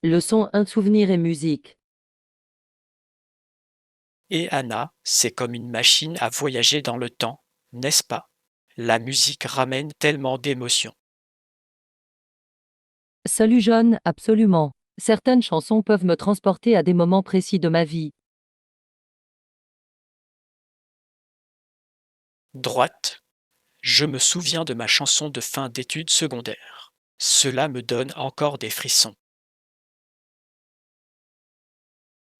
Leçon 1 Souvenir et musique. Et Anna, c'est comme une machine à voyager dans le temps, n'est-ce pas? La musique ramène tellement d'émotions. Salut John, absolument. Certaines chansons peuvent me transporter à des moments précis de ma vie. Droite, je me souviens de ma chanson de fin d'études secondaires. Cela me donne encore des frissons.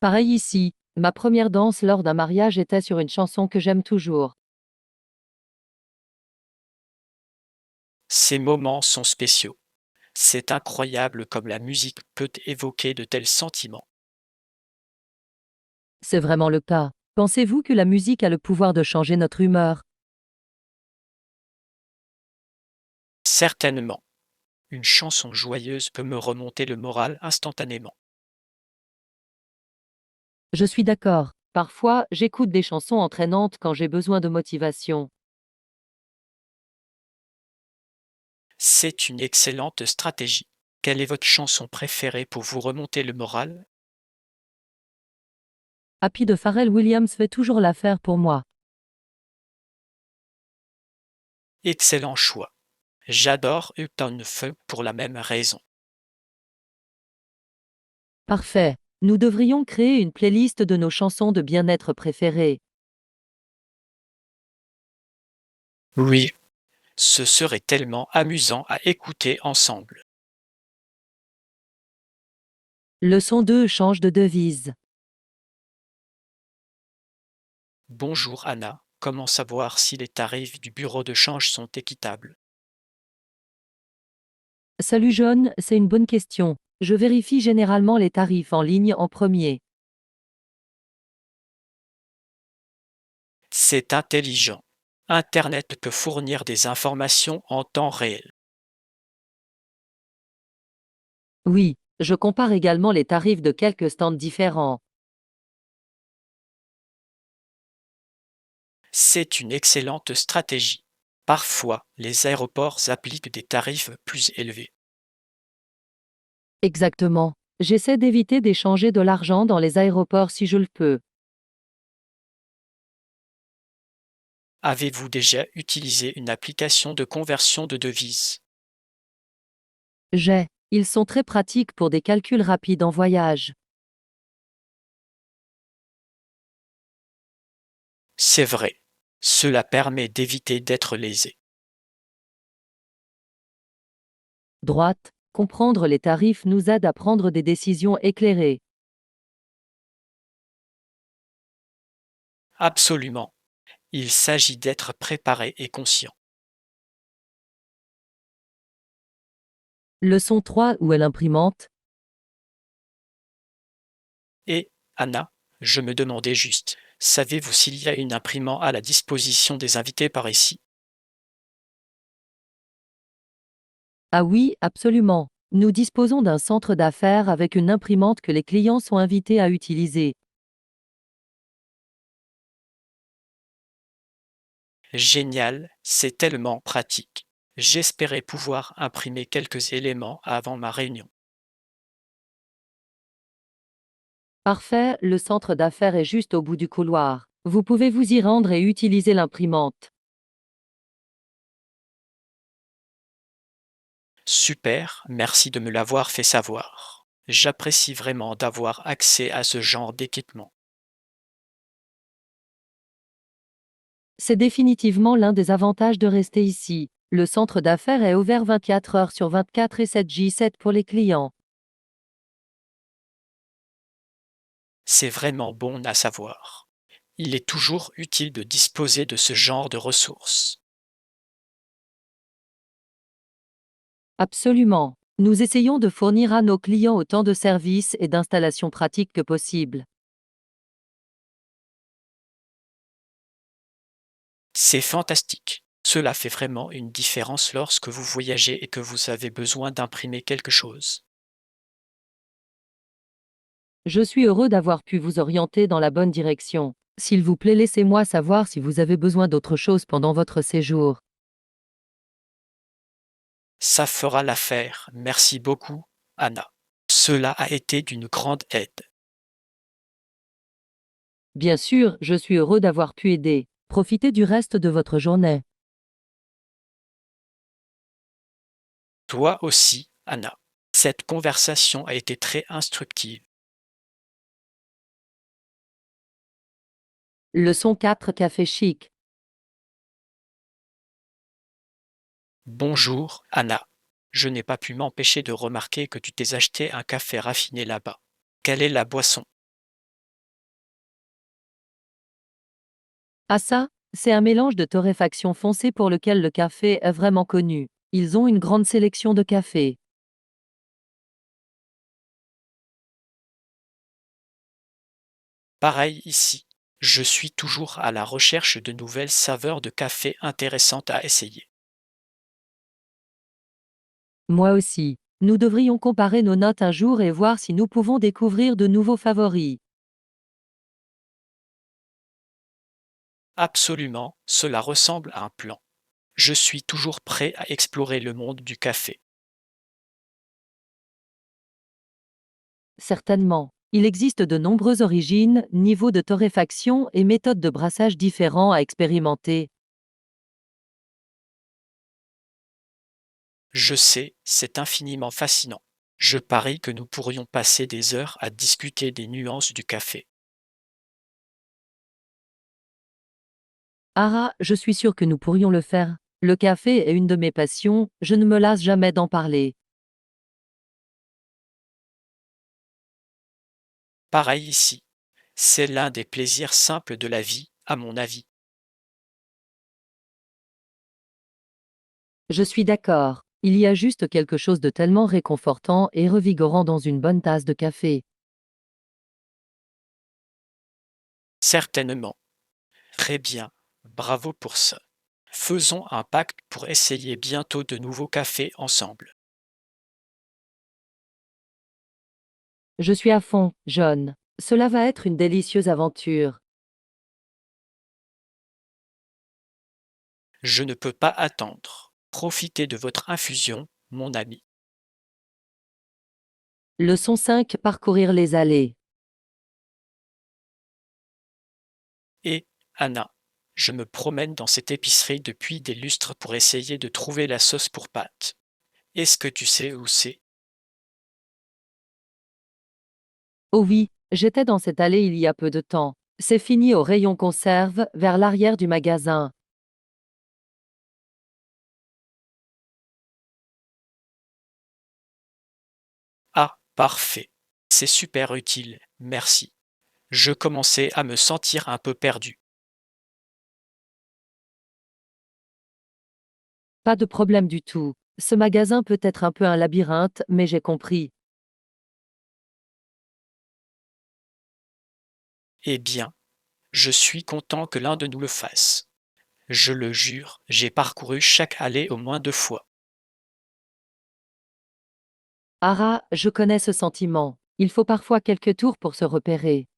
Pareil ici, ma première danse lors d'un mariage était sur une chanson que j'aime toujours. Ces moments sont spéciaux. C'est incroyable comme la musique peut évoquer de tels sentiments. C'est vraiment le cas. Pensez-vous que la musique a le pouvoir de changer notre humeur? Certainement, une chanson joyeuse peut me remonter le moral instantanément. Je suis d'accord. Parfois, j'écoute des chansons entraînantes quand j'ai besoin de motivation. C'est une excellente stratégie. Quelle est votre chanson préférée pour vous remonter le moral? Happy de Pharrell Williams fait toujours l'affaire pour moi. Excellent choix. J'adore Uptown Funk pour la même raison. Parfait. Nous devrions créer une playlist de nos chansons de bien-être préférées. Oui, ce serait tellement amusant à écouter ensemble. Leçon 2 Change de devise. Bonjour Anna, comment savoir si les tarifs du bureau de change sont équitables? Salut John, c'est une bonne question. Je vérifie généralement les tarifs en ligne en premier. C'est intelligent. Internet peut fournir des informations en temps réel. Oui, je compare également les tarifs de quelques stands différents. C'est une excellente stratégie. Parfois, les aéroports appliquent des tarifs plus élevés. Exactement. J'essaie d'éviter d'échanger de l'argent dans les aéroports si je le peux. Avez-vous déjà utilisé une application de conversion de devises? Ils sont très pratiques pour des calculs rapides en voyage. C'est vrai. Cela permet d'éviter d'être lésé. Droite, comprendre les tarifs nous aide à prendre des décisions éclairées. Absolument. Il s'agit d'être préparé et conscient. Leçon 3 Où est l'imprimante? Et, Anna, je me demandais juste, savez-vous s'il y a une imprimante à la disposition des invités par ici? Ah oui, absolument. Nous disposons d'un centre d'affaires avec une imprimante que les clients sont invités à utiliser. Génial, c'est tellement pratique. J'espérais pouvoir imprimer quelques éléments avant ma réunion. Parfait, le centre d'affaires est juste au bout du couloir. Vous pouvez vous y rendre et utiliser l'imprimante. Super, merci de me l'avoir fait savoir. J'apprécie vraiment d'avoir accès à ce genre d'équipement. C'est définitivement l'un des avantages de rester ici. Le centre d'affaires est ouvert 24 heures sur 24 et 7 pour les clients. C'est vraiment bon à savoir. Il est toujours utile de disposer de ce genre de ressources. Absolument. Nous essayons de fournir à nos clients autant de services et d'installations pratiques que possible. C'est fantastique. Cela fait vraiment une différence lorsque vous voyagez et que vous avez besoin d'imprimer quelque chose. Je suis heureux d'avoir pu vous orienter dans la bonne direction. S'il vous plaît, laissez-moi savoir si vous avez besoin d'autre chose pendant votre séjour. Ça fera l'affaire. Merci beaucoup, Anna. Cela a été d'une grande aide. Bien sûr, je suis heureux d'avoir pu aider. Profitez du reste de votre journée. Toi aussi, Anna. Cette conversation a été très instructive. Leçon 4 Café chic. Bonjour, Anna. Je n'ai pas pu m'empêcher de remarquer que tu t'es acheté un café raffiné là-bas. Quelle est la boisson? Ah ça, c'est un mélange de torréfaction foncée pour lequel le café est vraiment connu. Ils ont une grande sélection de cafés. Pareil ici. Je suis toujours à la recherche de nouvelles saveurs de café intéressantes à essayer. Moi aussi. Nous devrions comparer nos notes un jour et voir si nous pouvons découvrir de nouveaux favoris. Absolument, cela ressemble à un plan. Je suis toujours prêt à explorer le monde du café. Certainement. Il existe de nombreuses origines, niveaux de torréfaction et méthodes de brassage différents à expérimenter. Je sais, c'est infiniment fascinant. Je parie que nous pourrions passer des heures à discuter des nuances du café. Ah, je suis sûr que nous pourrions le faire. Le café est une de mes passions, je ne me lasse jamais d'en parler. Pareil ici. C'est l'un des plaisirs simples de la vie, à mon avis. Je suis d'accord. Il y a juste quelque chose de tellement réconfortant et revigorant dans une bonne tasse de café. Certainement. Très bien. Bravo pour ça. Faisons un pacte pour essayer bientôt de nouveaux cafés ensemble. Je suis à fond, John. Cela va être une délicieuse aventure. Je ne peux pas attendre. Profitez de votre infusion, mon ami. Leçon 5 Parcourir les allées. Et, Anna, je me promène dans cette épicerie depuis des lustres pour essayer de trouver la sauce pour pâtes. Est-ce que tu sais où c'est? Oh oui, j'étais dans cette allée il y a peu de temps. C'est fini au rayon conserve, vers l'arrière du magasin. Ah, parfait. C'est super utile, merci. Je commençais à me sentir un peu perdu. Pas de problème du tout. Ce magasin peut être un peu un labyrinthe, mais j'ai compris. Eh bien, je suis content que l'un de nous le fasse. Je le jure, j'ai parcouru chaque allée au moins 2 fois. Ah, je connais ce sentiment. Il faut parfois quelques tours pour se repérer.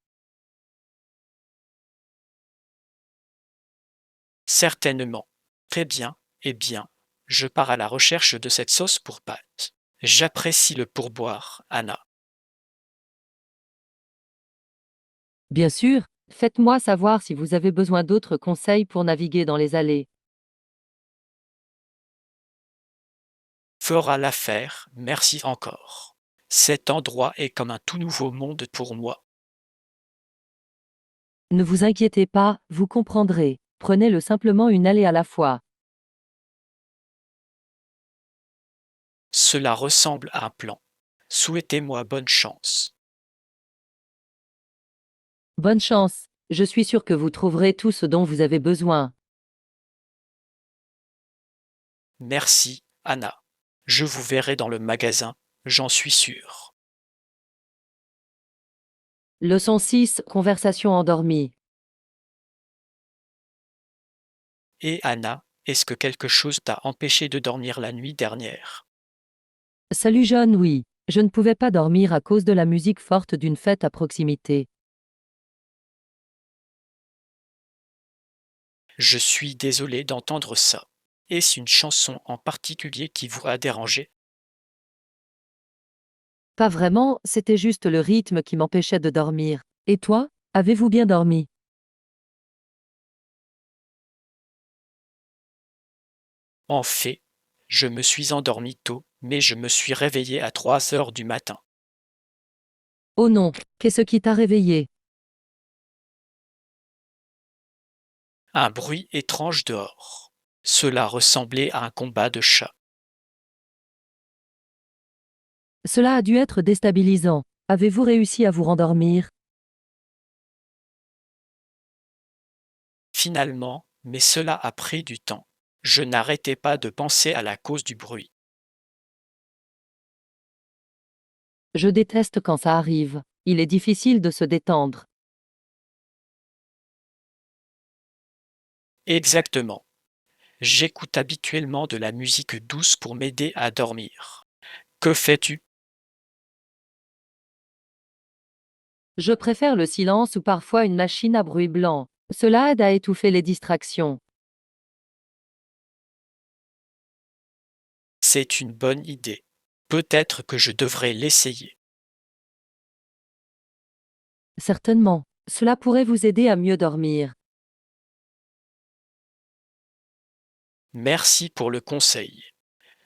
Certainement. Très bien, eh bien, je pars à la recherche de cette sauce pour pâtes. J'apprécie le pourboire, Anna. Bien sûr, faites-moi savoir si vous avez besoin d'autres conseils pour naviguer dans les allées. Fera l'affaire, merci encore. Cet endroit est comme un tout nouveau monde pour moi. Ne vous inquiétez pas, vous comprendrez. Prenez-le simplement une allée à la fois. Cela ressemble à un plan. Souhaitez-moi bonne chance. Bonne chance. Je suis sûr que vous trouverez tout ce dont vous avez besoin. Merci, Anna. Je vous verrai dans le magasin, j'en suis sûr. Leçon 6 Conversation endormie. Et Anna, est-ce que quelque chose t'a empêché de dormir la nuit dernière? Salut John, oui. Je ne pouvais pas dormir à cause de la musique forte d'une fête à proximité. Je suis désolé d'entendre ça. Est-ce une chanson en particulier qui vous a dérangé? Pas vraiment, c'était juste le rythme qui m'empêchait de dormir. Et toi, avez-vous bien dormi? En fait, je me suis endormi tôt, mais je me suis réveillé à 3 heures du matin. Oh non, qu'est-ce qui t'a réveillé? Un bruit étrange dehors. Cela ressemblait à un combat de chats. Cela a dû être déstabilisant. Avez-vous réussi à vous rendormir? Finalement, mais cela a pris du temps. Je n'arrêtais pas de penser à la cause du bruit. Je déteste quand ça arrive. Il est difficile de se détendre. Exactement. J'écoute habituellement de la musique douce pour m'aider à dormir. Que fais-tu? Je préfère le silence ou parfois une machine à bruit blanc. Cela aide à étouffer les distractions. C'est une bonne idée. Peut-être que je devrais l'essayer. Certainement. Cela pourrait vous aider à mieux dormir. Merci pour le conseil.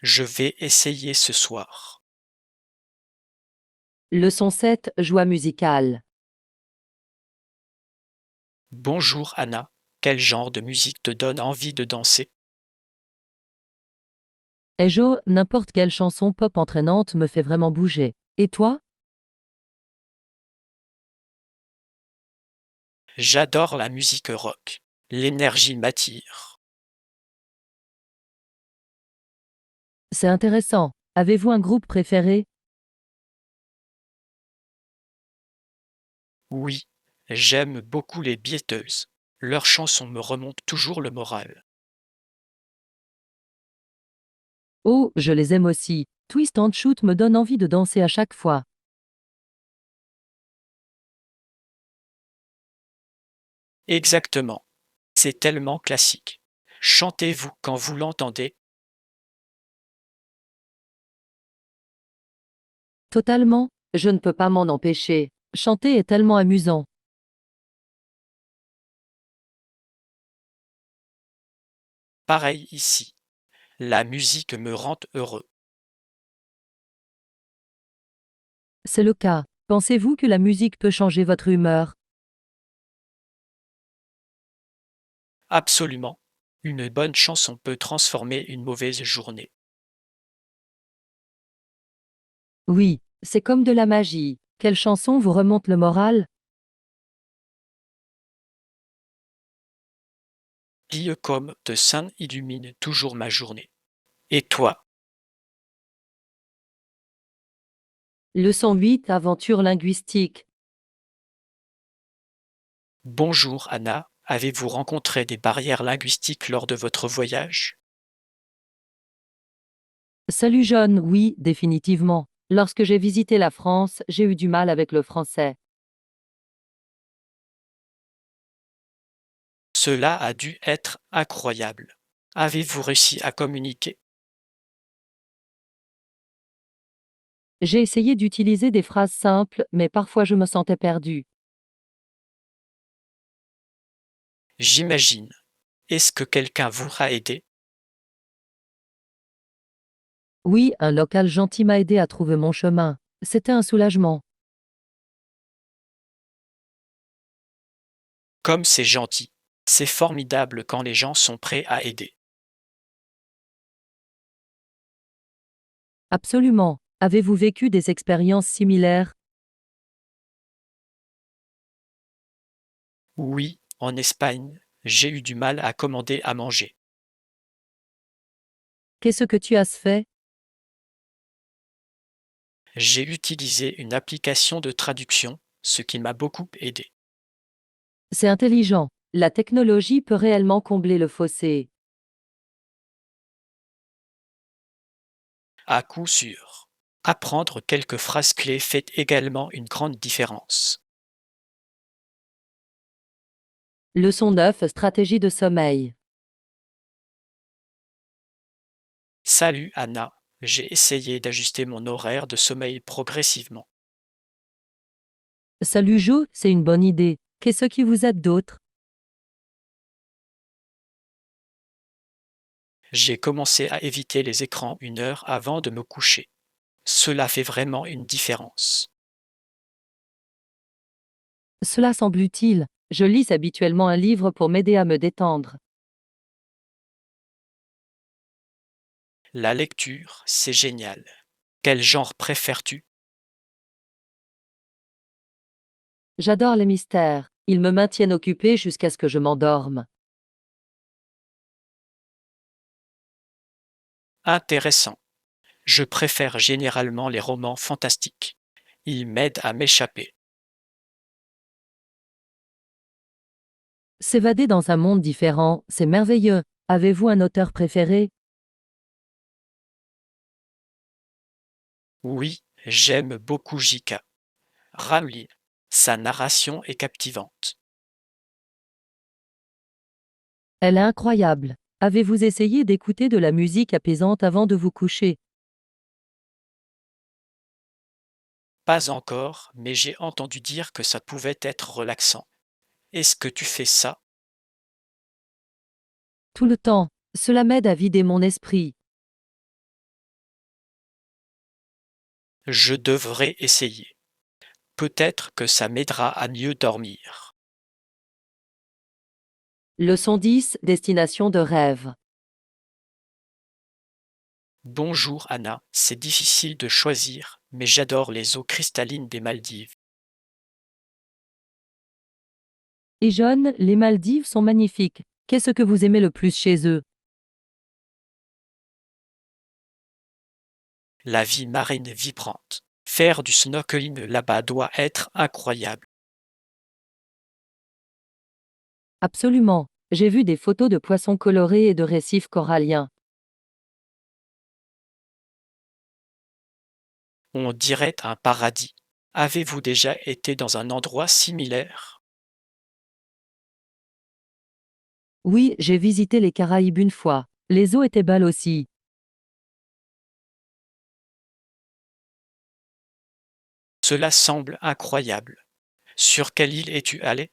Je vais essayer ce soir. Leçon 7, joie musicale. Bonjour Anna. Quel genre de musique te donne envie de danser? Et Jo, n'importe quelle chanson pop entraînante me fait vraiment bouger. Et toi? J'adore la musique rock. L'énergie m'attire. C'est intéressant. Avez-vous un groupe préféré? Oui, j'aime beaucoup les Beatles. Leurs chansons me remontent toujours le moral. Oh, je les aime aussi. Twist and Shoot me donne envie de danser à chaque fois. Exactement. C'est tellement classique. Chantez-vous quand vous l'entendez. Totalement. Je ne peux pas m'en empêcher. Chanter est tellement amusant. Pareil ici. La musique me rend heureux. C'est le cas. Pensez-vous que la musique peut changer votre humeur? Absolument. Une bonne chanson peut transformer une mauvaise journée. Oui, c'est comme de la magie. Quelle chanson vous remonte le moral? Lie comme de Saint illumine toujours ma journée. Et toi? Leçon 8, aventure linguistique. Bonjour Anna. Avez-vous rencontré des barrières linguistiques lors de votre voyage? Salut John, oui, définitivement. Lorsque j'ai visité la France, j'ai eu du mal avec le français. Cela a dû être incroyable. Avez-vous réussi à communiquer? J'ai essayé d'utiliser des phrases simples, mais parfois je me sentais perdu. J'imagine. Est-ce que quelqu'un vous a aidé? Oui, un local gentil m'a aidé à trouver mon chemin. C'était un soulagement. Comme c'est gentil. C'est formidable quand les gens sont prêts à aider. Absolument. Avez-vous vécu des expériences similaires? Oui, en Espagne, j'ai eu du mal à commander à manger. Qu'est-ce que tu as fait? J'ai utilisé une application de traduction, ce qui m'a beaucoup aidé. C'est intelligent. La technologie peut réellement combler le fossé. À coup sûr. Apprendre quelques phrases clés fait également une grande différence. Leçon 9, stratégie de sommeil. Salut Anna, J'ai essayé d'ajuster mon horaire de sommeil progressivement. Salut Jo, c'est une bonne idée. Qu'est-ce qui vous aide d'autre? J'ai commencé à éviter les écrans 1 heure avant de me coucher. Cela fait vraiment une différence. Cela semble utile. Je lis habituellement un livre pour m'aider à me détendre. La lecture, c'est génial. Quel genre préfères-tu? J'adore les mystères. Ils me maintiennent occupé jusqu'à ce que je m'endorme. Intéressant. Je préfère généralement les romans fantastiques. Ils m'aident à m'échapper. S'évader dans un monde différent, c'est merveilleux. Avez-vous un auteur préféré? Oui, j'aime beaucoup J.K. Rowling. Sa narration est captivante. Elle est incroyable. Avez-vous essayé d'écouter de la musique apaisante avant de vous coucher? Pas encore, mais j'ai entendu dire que ça pouvait être relaxant. Est-ce que tu fais ça? Tout le temps. Cela m'aide à vider mon esprit. Je devrais essayer. Peut-être que ça m'aidera à mieux dormir. Leçon 10, destination de rêve. Bonjour Anna, c'est difficile de choisir, mais j'adore les eaux cristallines des Maldives. Et John, les Maldives sont magnifiques. Qu'est-ce que vous aimez le plus chez eux? La vie marine vibrante. Faire du snorkeling là-bas doit être incroyable. Absolument. J'ai vu des photos de poissons colorés et de récifs coralliens. On dirait un paradis. Avez-vous déjà été dans un endroit similaire? Oui, j'ai visité les Caraïbes une fois. Les eaux étaient belles aussi. Cela semble incroyable. Sur quelle île es-tu allé?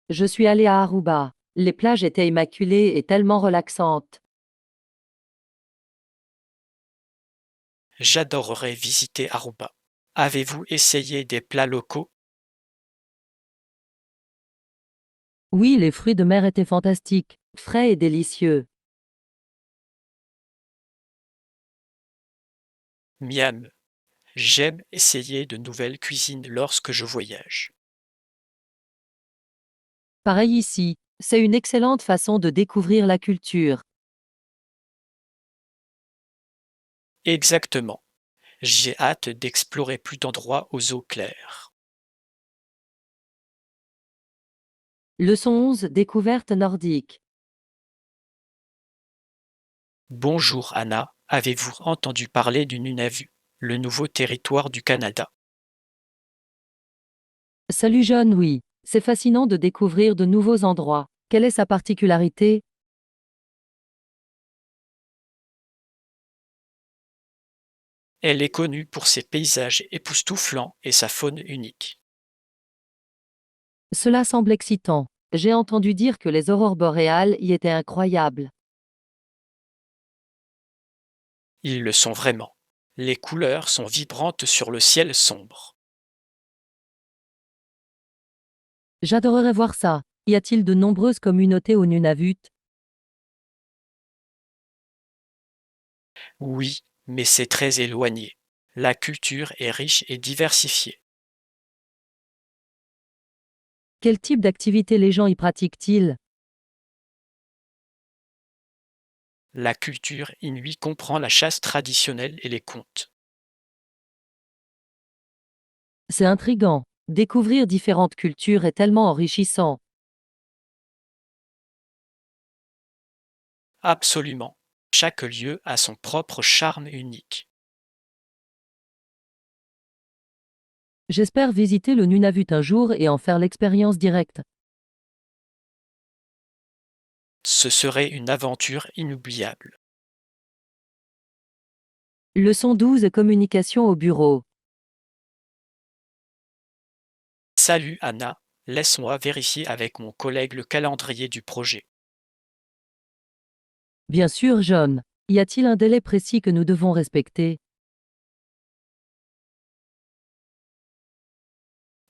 Je suis allée à Aruba. Les plages étaient immaculées et tellement relaxantes. J'adorerais visiter Aruba. Avez-vous essayé des plats locaux? Oui, les fruits de mer étaient fantastiques, frais et délicieux. Miam. J'aime essayer de nouvelles cuisines lorsque je voyage. Pareil ici, c'est une excellente façon de découvrir la culture. Exactement. J'ai hâte d'explorer plus d'endroits aux eaux claires. Leçon 11, découverte nordique. Bonjour Anna, avez-vous entendu parler du Nunavut, le nouveau territoire du Canada? Salut John, oui. C'est fascinant de découvrir de nouveaux endroits. Quelle est sa particularité? Elle est connue pour ses paysages époustouflants et sa faune unique. Cela semble excitant. J'ai entendu dire que les aurores boréales y étaient incroyables. Ils le sont vraiment. Les couleurs sont vibrantes sur le ciel sombre. J'adorerais voir ça. Y a-t-il de nombreuses communautés au Nunavut? Oui, mais c'est très éloigné. La culture est riche et diversifiée. Quel type d'activité les gens y pratiquent-ils? La culture inuit comprend la chasse traditionnelle et les contes. C'est intriguant. Découvrir différentes cultures est tellement enrichissant. Absolument. Chaque lieu a son propre charme unique. J'espère visiter le Nunavut un jour et en faire l'expérience directe. Ce serait une aventure inoubliable. Leçon 12 Communication au bureau. Salut Anna, laisse-moi vérifier avec mon collègue le calendrier du projet. Bien sûr, John. Y a-t-il un délai précis que nous devons respecter?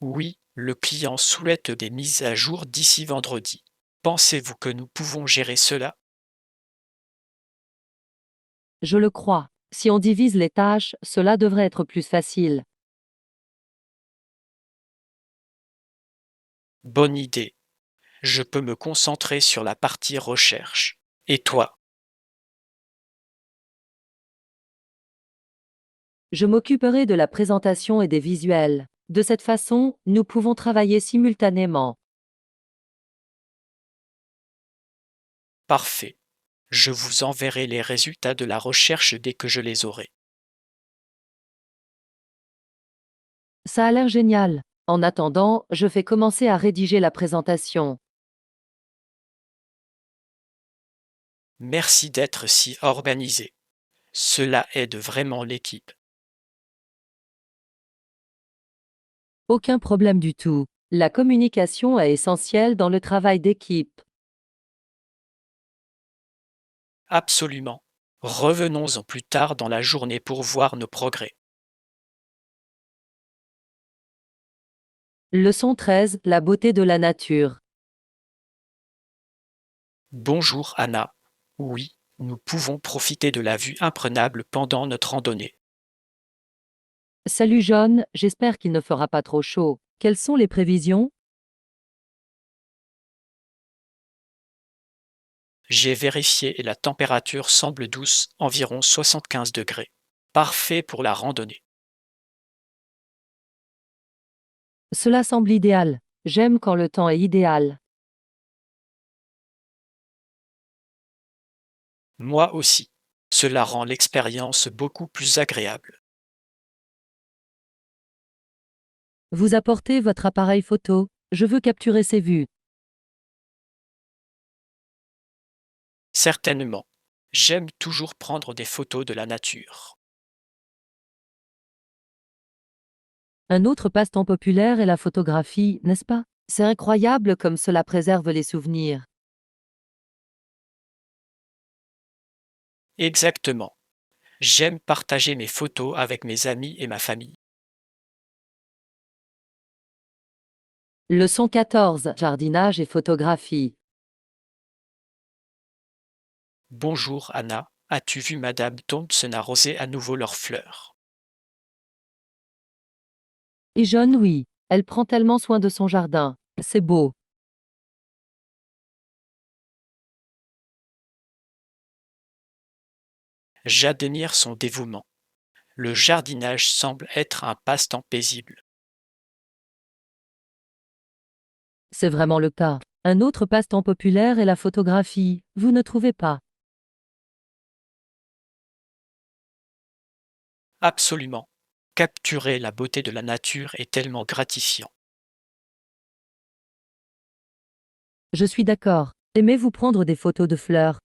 Oui, le client souhaite des mises à jour d'ici vendredi. Pensez-vous que nous pouvons gérer cela? Je le crois. Si on divise les tâches, cela devrait être plus facile. Bonne idée. Je peux me concentrer sur la partie recherche. Et toi? Je m'occuperai de la présentation et des visuels. De cette façon, nous pouvons travailler simultanément. Parfait. Je vous enverrai les résultats de la recherche dès que je les aurai. Ça a l'air génial. En attendant, je vais commencer à rédiger la présentation. Merci d'être si organisé. Cela aide vraiment l'équipe. Aucun problème du tout. La communication est essentielle dans le travail d'équipe. Absolument. Revenons-en plus tard dans la journée pour voir nos progrès. Leçon 13 La beauté de la nature. Bonjour Anna. Oui, nous pouvons profiter de la vue imprenable pendant notre randonnée. Salut John, j'espère qu'il ne fera pas trop chaud. Quelles sont les prévisions? J'ai vérifié et la température semble douce, environ 75 degrés. Parfait pour la randonnée. Cela semble idéal. J'aime quand le temps est idéal. Moi aussi. Cela rend l'expérience beaucoup plus agréable. Vous apportez votre appareil photo. Je veux capturer ces vues. Certainement. J'aime toujours prendre des photos de la nature. Un autre passe-temps populaire est la photographie, n'est-ce pas? C'est incroyable comme cela préserve les souvenirs. Exactement. J'aime partager mes photos avec mes amis et ma famille. Leçon 14 Jardinage et photographie. Bonjour Anna, as-tu vu Madame Thompson arroser à nouveau leurs fleurs? Et John, oui. Elle prend tellement soin de son jardin. C'est beau. J'admire son dévouement. Le jardinage semble être un passe-temps paisible. C'est vraiment le cas. Un autre passe-temps populaire est la photographie, vous ne trouvez pas? Absolument. Capturer la beauté de la nature est tellement gratifiant. Je suis d'accord. Aimez-vous prendre des photos de fleurs?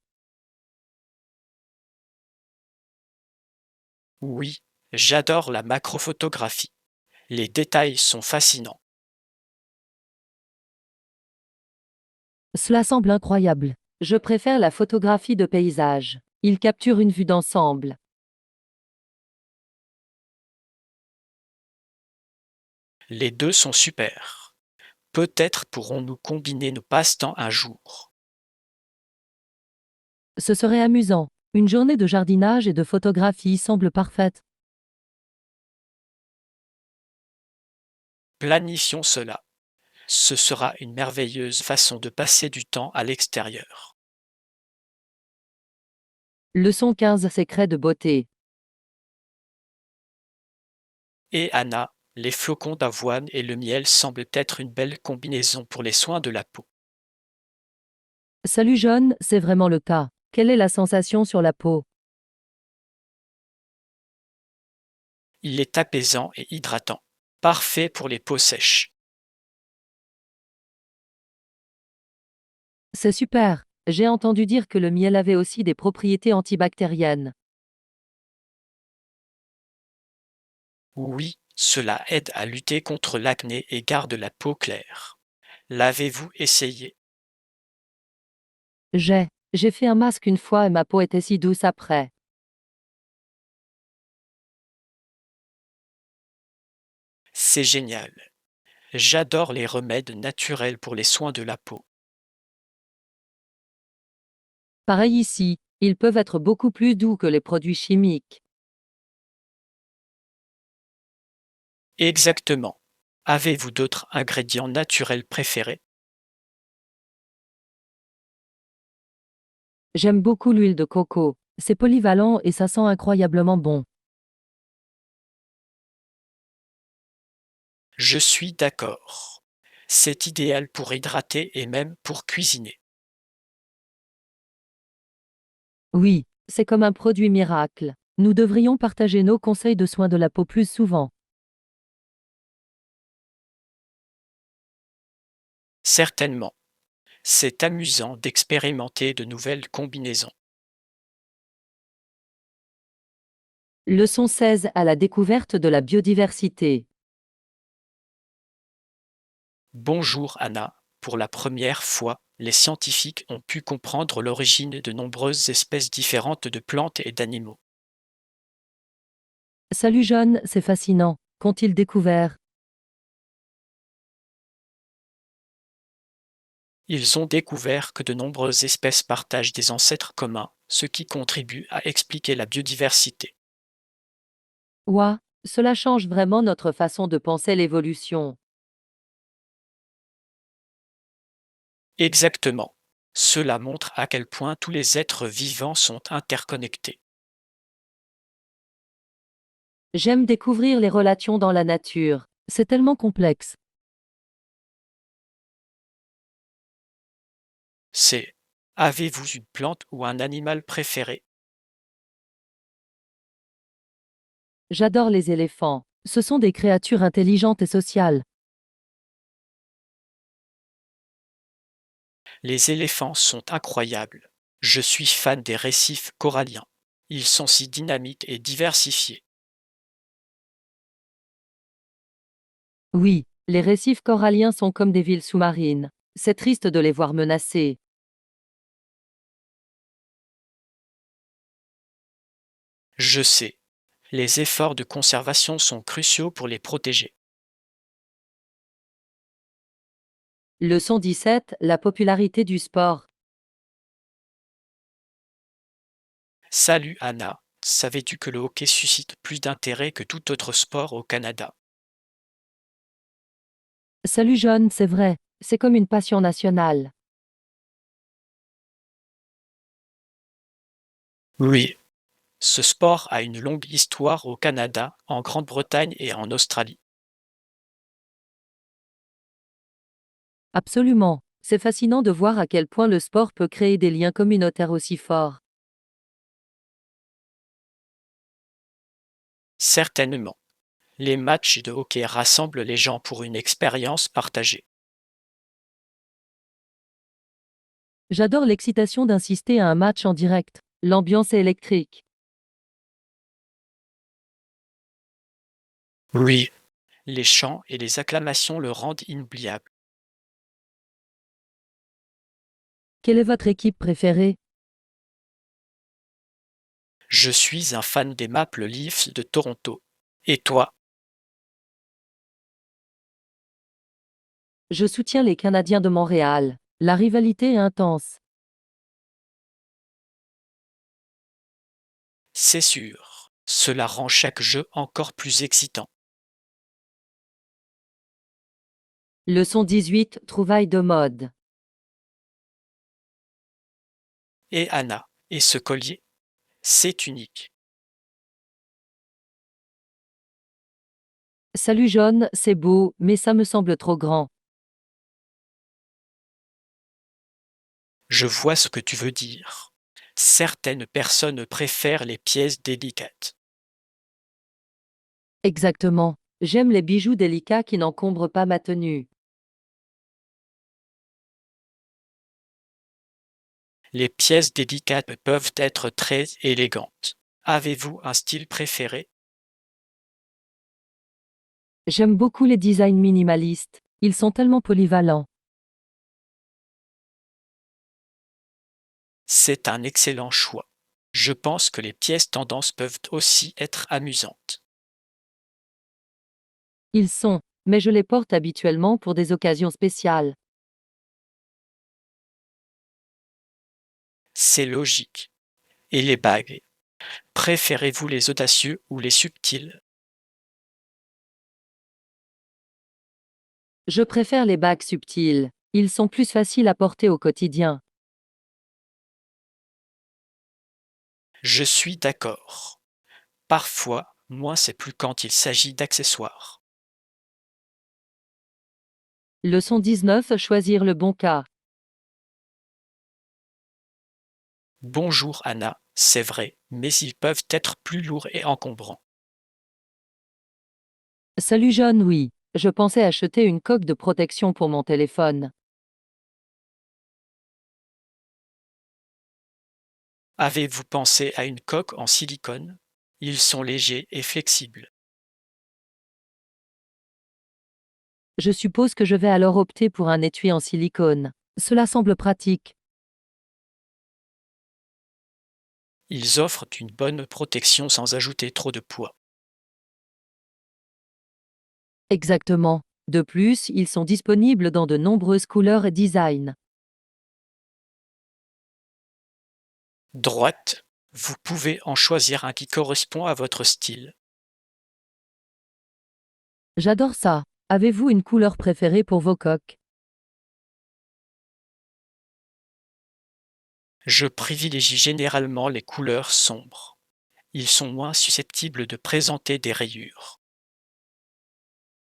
Oui, j'adore la macrophotographie. Les détails sont fascinants. Cela semble incroyable. Je préfère la photographie de paysage. Il capture une vue d'ensemble. Les deux sont super. Peut-être pourrons-nous combiner nos passe-temps un jour. Ce serait amusant. Une journée de jardinage et de photographie semble parfaite. Planifions cela. Ce sera une merveilleuse façon de passer du temps à l'extérieur. Leçon 15 Secrets de beauté. Et Anna, les flocons d'avoine et le miel semblent être une belle combinaison pour les soins de la peau. Salut John, c'est vraiment le cas. Quelle est la sensation sur la peau? Il est apaisant et hydratant. Parfait pour les peaux sèches. C'est super. J'ai entendu dire que le miel avait aussi des propriétés antibactériennes. Oui, cela aide à lutter contre l'acné et garde la peau claire. L'avez-vous essayé? J'ai fait un masque une fois et ma peau était si douce après. C'est génial. J'adore les remèdes naturels pour les soins de la peau. Pareil ici, ils peuvent être beaucoup plus doux que les produits chimiques. Exactement. Avez-vous d'autres ingrédients naturels préférés? J'aime beaucoup l'huile de coco. C'est polyvalent et ça sent incroyablement bon. Je suis d'accord. C'est idéal pour hydrater et même pour cuisiner. Oui, c'est comme un produit miracle. Nous devrions partager nos conseils de soins de la peau plus souvent. Certainement. C'est amusant d'expérimenter de nouvelles combinaisons. Leçon 16 à la découverte de la biodiversité. Bonjour Anna. Pour la première fois, les scientifiques ont pu comprendre l'origine de nombreuses espèces différentes de plantes et d'animaux. Salut John, c'est fascinant. Qu'ont-ils découvert? Ils ont découvert que de nombreuses espèces partagent des ancêtres communs, ce qui contribue à expliquer la biodiversité. Ouah, cela change vraiment notre façon de penser l'évolution. Exactement. Cela montre à quel point tous les êtres vivants sont interconnectés. J'aime découvrir les relations dans la nature. C'est tellement complexe. C'est Avez-vous une plante ou un animal préféré? J'adore les éléphants. Ce sont des créatures intelligentes et sociales. Les éléphants sont incroyables. Je suis fan des récifs coralliens. Ils sont si dynamiques et diversifiés. Oui, les récifs coralliens sont comme des villes sous-marines. C'est triste de les voir menacés. Je sais, les efforts de conservation sont cruciaux pour les protéger. Leçon 17, la popularité du sport. Salut Anna, savais-tu que le hockey suscite plus d'intérêt que tout autre sport au Canada? Salut John, c'est vrai. C'est comme une passion nationale. Oui, ce sport a une longue histoire au Canada, en Grande-Bretagne et en Australie. Absolument. C'est fascinant de voir à quel point le sport peut créer des liens communautaires aussi forts. Certainement, les matchs de hockey rassemblent les gens pour une expérience partagée. J'adore l'excitation d'assister à un match en direct. L'ambiance est électrique. Oui, les chants et les acclamations le rendent inoubliable. Quelle est votre équipe préférée? Je suis un fan des Maple Leafs de Toronto. Et toi? Je soutiens les Canadiens de Montréal. La rivalité est intense. C'est sûr, cela rend chaque jeu encore plus excitant. Leçon 18, trouvailles de mode. Et Anna, et ce collier? C'est unique. Salut John, c'est beau, mais ça me semble trop grand. Je vois ce que tu veux dire. Certaines personnes préfèrent les pièces délicates. Exactement. J'aime les bijoux délicats qui n'encombrent pas ma tenue. Les pièces délicates peuvent être très élégantes. Avez-vous un style préféré? J'aime beaucoup les designs minimalistes. Ils sont tellement polyvalents. C'est un excellent choix. Je pense que les pièces tendances peuvent aussi être amusantes. Ils sont, mais je les porte habituellement pour des occasions spéciales. C'est logique. Et les bagues? Préférez-vous les audacieux ou les subtils? Je préfère les bagues subtiles. Ils sont plus faciles à porter au quotidien. Je suis d'accord. Parfois, moins c'est plus quand il s'agit d'accessoires. Leçon 19. Choisir le bon cas. Bonjour Anna, c'est vrai, mais ils peuvent être plus lourds et encombrants. Salut John, oui. Je pensais acheter une coque de protection pour mon téléphone. Avez-vous pensé à une coque en silicone? Ils sont légers et flexibles. Je suppose que je vais alors opter pour un étui en silicone. Cela semble pratique. Ils offrent une bonne protection sans ajouter trop de poids. Exactement. De plus, ils sont disponibles dans de nombreuses couleurs et designs. Droite, vous pouvez en choisir un qui correspond à votre style. J'adore ça. Avez-vous une couleur préférée pour vos coques? Je privilégie généralement les couleurs sombres. Ils sont moins susceptibles de présenter des rayures.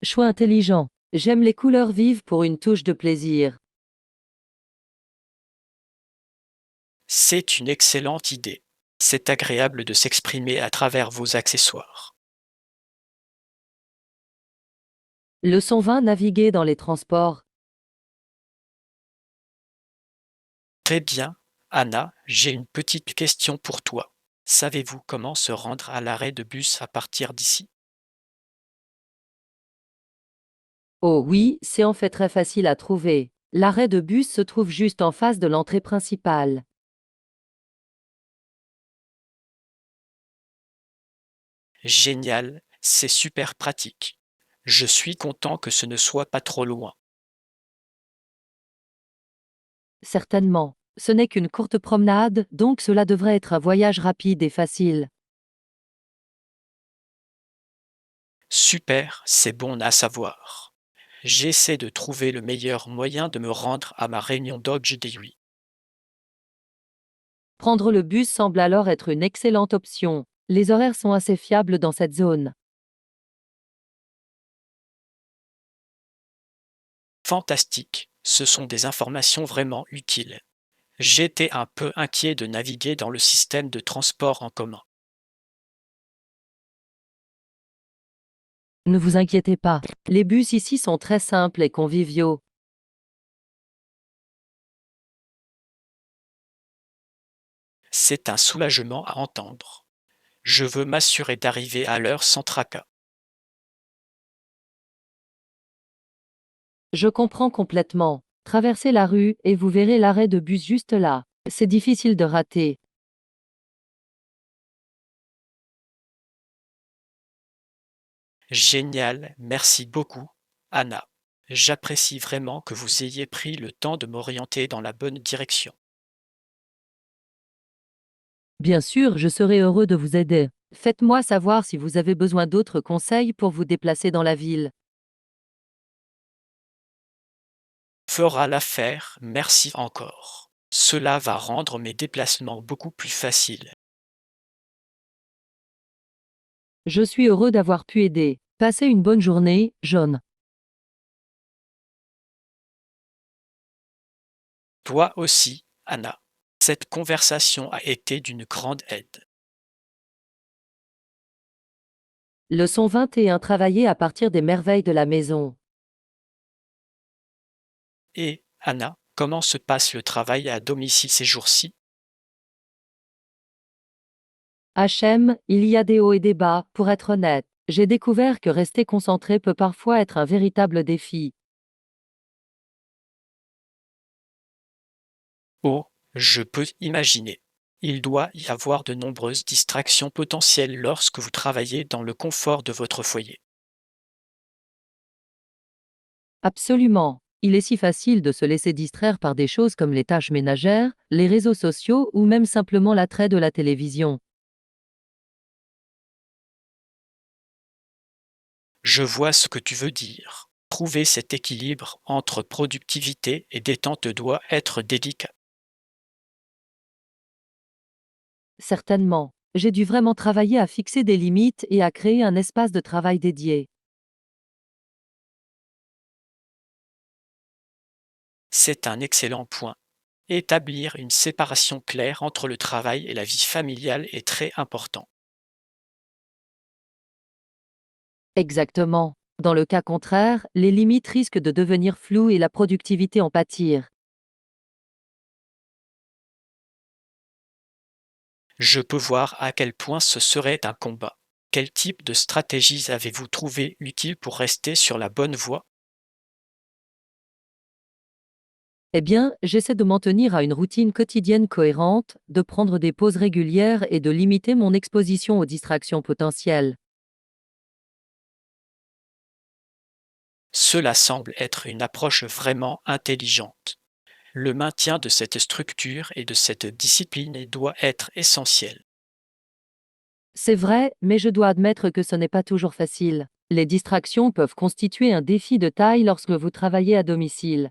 Choix intelligent. J'aime les couleurs vives pour une touche de plaisir. C'est une excellente idée. C'est agréable de s'exprimer à travers vos accessoires. Leçon 20. Naviguer dans les transports. Très bien, Anna, j'ai une petite question pour toi. Savez-vous comment se rendre à l'arrêt de bus à partir d'ici? Oh oui, c'est en fait très facile à trouver. L'arrêt de bus se trouve juste en face de l'entrée principale. Génial, c'est super pratique. Je suis content que ce ne soit pas trop loin. Certainement. Ce n'est qu'une courte promenade, donc cela devrait être un voyage rapide et facile. Super, c'est bon à savoir. J'essaie de trouver le meilleur moyen de me rendre à ma réunion Dodge Dairy. Prendre le bus semble alors être une excellente option. Les horaires sont assez fiables dans cette zone. Fantastique, ce sont des informations vraiment utiles. J'étais un peu inquiet de naviguer dans le système de transport en commun. Ne vous inquiétez pas. Les bus ici sont très simples et conviviaux. C'est un soulagement à entendre. Je veux m'assurer d'arriver à l'heure sans tracas. Je comprends complètement. Traversez la rue et vous verrez l'arrêt de bus juste là. C'est difficile de rater. Génial, merci beaucoup, Anna. J'apprécie vraiment que vous ayez pris le temps de m'orienter dans la bonne direction. Bien sûr, je serai heureux de vous aider. Faites-moi savoir si vous avez besoin d'autres conseils pour vous déplacer dans la ville. Fera l'affaire, merci encore. Cela va rendre mes déplacements beaucoup plus faciles. Je suis heureux d'avoir pu aider. Passez une bonne journée, John. Toi aussi, Anna. Cette conversation a été d'une grande aide. Leçon 21. Travailler à partir des merveilles de la maison. Et, Anna, comment se passe le travail à domicile ces jours-ci? HM, il y a des hauts et des bas, pour être honnête. J'ai découvert que rester concentré peut parfois être un véritable défi. Oh, je peux imaginer. Il doit y avoir de nombreuses distractions potentielles lorsque vous travaillez dans le confort de votre foyer. Absolument. Il est si facile de se laisser distraire par des choses comme les tâches ménagères, les réseaux sociaux ou même simplement l'attrait de la télévision. Je vois ce que tu veux dire. Trouver cet équilibre entre productivité et détente doit être délicat. Certainement. J'ai dû vraiment travailler à fixer des limites et à créer un espace de travail dédié. C'est un excellent point. Établir une séparation claire entre le travail et la vie familiale est très important. Exactement. Dans le cas contraire, les limites risquent de devenir floues et la productivité en pâtir. Je peux voir à quel point ce serait un combat. Quel type de stratégies avez-vous trouvé utile pour rester sur la bonne voie? Eh bien, j'essaie de m'en tenir à une routine quotidienne cohérente, de prendre des pauses régulières et de limiter mon exposition aux distractions potentielles. Cela semble être une approche vraiment intelligente. Le maintien de cette structure et de cette discipline doit être essentiel. C'est vrai, mais je dois admettre que ce n'est pas toujours facile. Les distractions peuvent constituer un défi de taille lorsque vous travaillez à domicile.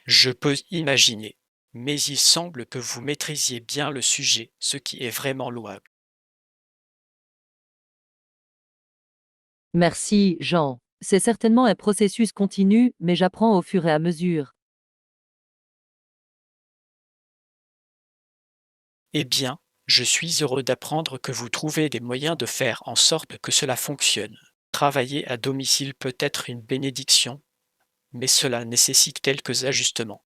Je peux imaginer, mais il semble que vous maîtrisiez bien le sujet, ce qui est vraiment louable. Merci, Jean. C'est certainement un processus continu, mais j'apprends au fur et à mesure. Eh bien, je suis heureux d'apprendre que vous trouvez des moyens de faire en sorte que cela fonctionne. Travailler à domicile peut être une bénédiction, mais cela nécessite quelques ajustements.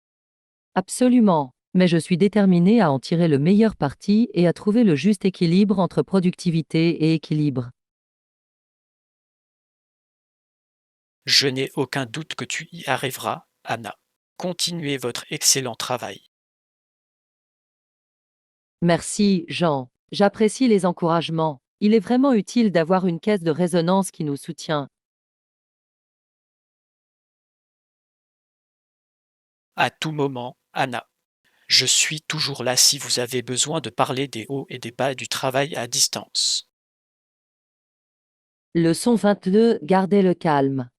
Absolument. Mais je suis déterminée à en tirer le meilleur parti et à trouver le juste équilibre entre productivité et équilibre. Je n'ai aucun doute que tu y arriveras, Anna. Continuez votre excellent travail. Merci, Jean. J'apprécie les encouragements. Il est vraiment utile d'avoir une caisse de résonance qui nous soutient. À tout moment, Anna. Je suis toujours là si vous avez besoin de parler des hauts et des bas du travail à distance. Leçon 22, gardez le calme.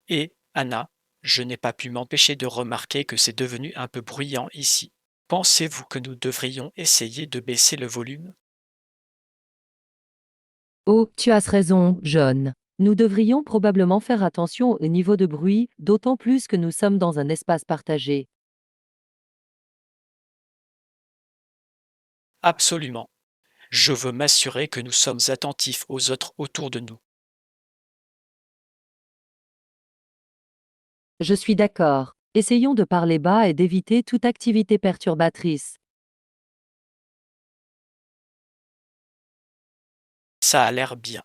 Et, Anna, je n'ai pas pu m'empêcher de remarquer que c'est devenu un peu bruyant ici. Pensez-vous que nous devrions essayer de baisser le volume? Oh, tu as raison, John. Nous devrions probablement faire attention au niveau de bruit, d'autant plus que nous sommes dans un espace partagé. Absolument. Je veux m'assurer que nous sommes attentifs aux autres autour de nous. Je suis d'accord. Essayons de parler bas et d'éviter toute activité perturbatrice. Ça a l'air bien.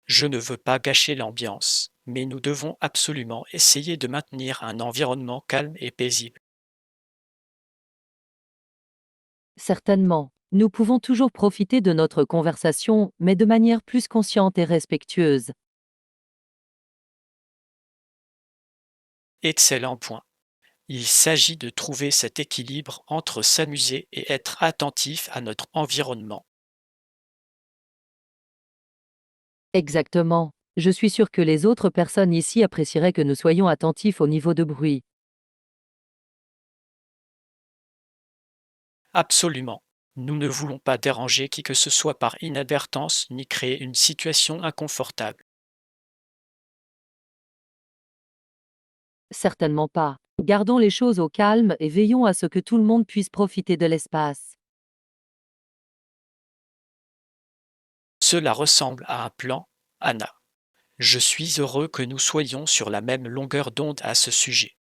Je ne veux pas gâcher l'ambiance, mais nous devons absolument essayer de maintenir un environnement calme et paisible. Certainement. Nous pouvons toujours profiter de notre conversation, mais de manière plus consciente et respectueuse. Excellent point. Il s'agit de trouver cet équilibre entre s'amuser et être attentif à notre environnement. Exactement. Je suis sûr que les autres personnes ici apprécieraient que nous soyons attentifs au niveau de bruit. Absolument. Nous ne voulons pas déranger qui que ce soit par inadvertance ni créer une situation inconfortable. Certainement pas. Gardons les choses au calme et veillons à ce que tout le monde puisse profiter de l'espace. Cela ressemble à un plan, Anna. Je suis heureux que nous soyons sur la même longueur d'onde à ce sujet.